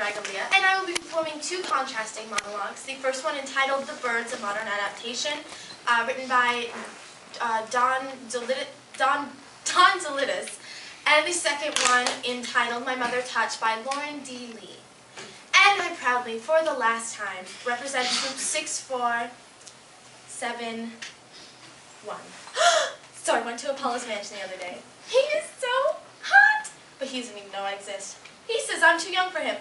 and I will be performing two contrasting monologues. The first one entitled The Birds, a Modern Adaptation, written by Don Zolitis, and the second one entitled My Mother Touch by Lauren D. Lee. And I proudly, for the last time, represent Group 6471. So I went to Apollo's mansion the other day. He is so hot! But he doesn't even know I exist. He says I'm too young for him.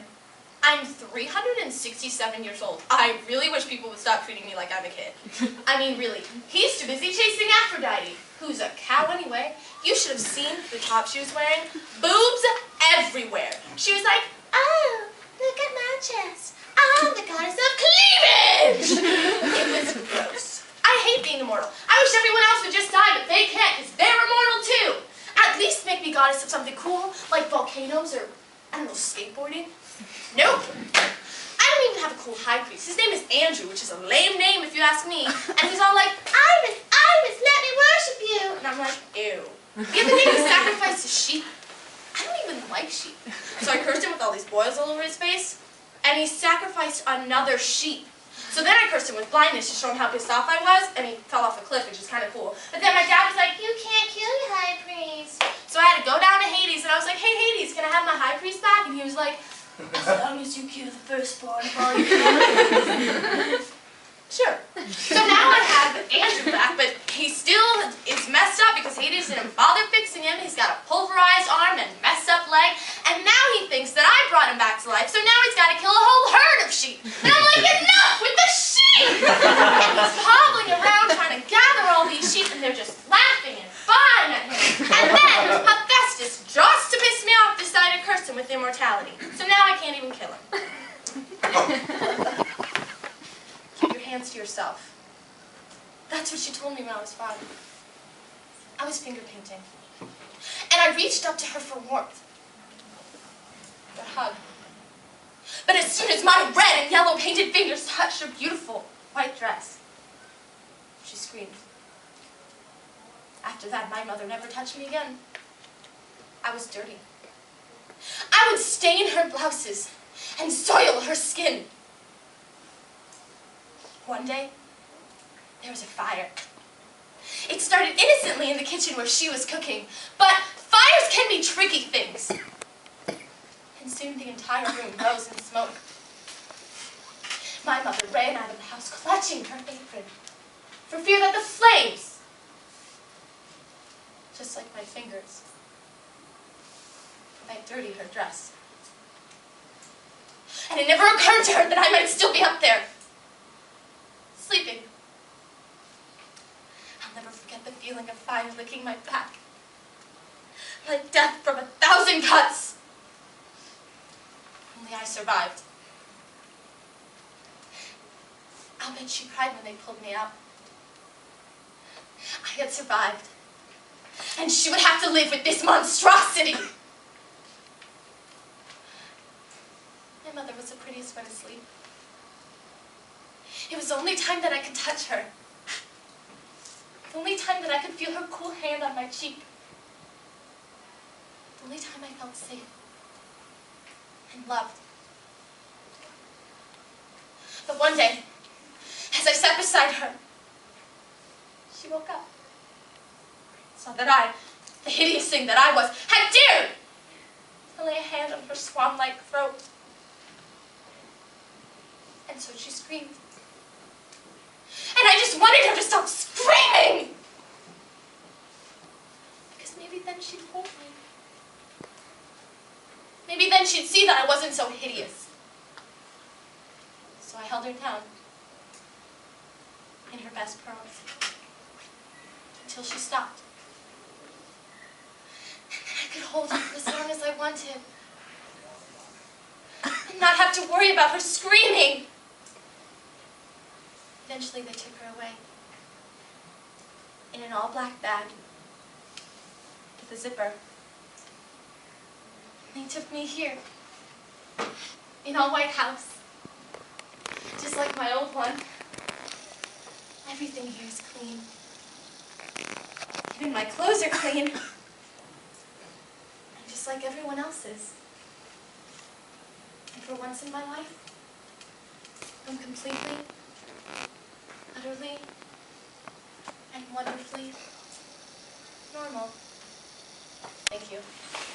I'm 367 years old. I really wish people would stop treating me like I'm a kid. I mean, really. He's too busy chasing Aphrodite, who's a cow anyway. You should have seen the top she was wearing. Boobs everywhere. She was like, oh, look at my chest. I'm the goddess of cleavage! It was gross. I hate being immortal. I wish everyone else would just die, but they can't, because they're immortal too. At least make me goddess of something cool, like volcanoes or, I don't know, skateboarding. Nope. I don't even have a cool high priest. His name is Andrew, which is a lame name if you ask me. And he's all like, Iris, Iris, let me worship you. And I'm like, ew. The other day he sacrificed a sheep. I don't even like sheep. So I cursed him with all these boils all over his face. And he sacrificed another sheep. So then I cursed him with blindness to show him how pissed off I was. And he fell off a cliff, which is kind of cool. But then my dad was like, you can't kill your high priest. So I had to go down to Hades. And I was like, hey, Hades, can I have my high priest back? And he was like, as long as you kill the firstborn of all your children. Sure. So now I have Andrew back, but he still is messed up because Hades didn't bother fixing him. He's got a pulverized arm and messed up leg, and now he thinks that I brought him back to life, so now he's got to kill a whole herd of sheep. And I'm like, enough with the sheep! And he's hobbling around trying to gather all these sheep, and they're just laughing and fawing at him. And then Hephaestus, just to piss me off, decided to curse him with immortality. So now I can't even kill him. Keep your hands to yourself. That's what she told me when I was 5. I was finger painting. And I reached up to her for warmth. For a hug. But as soon as my red and yellow painted fingers touched her beautiful white dress, she screamed. After that, my mother never touched me again. I was dirty. I would stain her blouses and soil her skin. One day, there was a fire. It started innocently in the kitchen where she was cooking, but fires can be tricky things. And soon the entire room rose in smoke. My mother ran out of the house clutching her apron for fear that the flames, just like my fingers, might dirty her dress. And it never occurred to her that I might still be up there, sleeping. I'll never forget the feeling of fire licking my back, like death from 1,000 cuts. Only I survived. I'll bet she cried when they pulled me out. I had survived, and she would have to live with this monstrosity. My mother was the prettiest one asleep. It was the only time that I could touch her. The only time that I could feel her cool hand on my cheek. The only time I felt safe and loved. But one day, as I sat beside her, she woke up. Saw that I, the hideous thing that I was, had dared to lay a hand on her swan-like throat. And so she screamed. And I just wanted her to stop screaming! Because maybe then she'd hold me. Maybe then she'd see that I wasn't so hideous. So I held her down in her best pearls until she stopped. And then I could hold her for as long as I wanted and not have to worry about her screaming. Eventually, they took her away in an all-black bag with a zipper. And they took me here in a white house, just like my old one. Everything here is clean. Even my clothes are clean. And just like everyone else's. And for once in my life, I'm completely, utterly, and wonderfully normal. Thank you.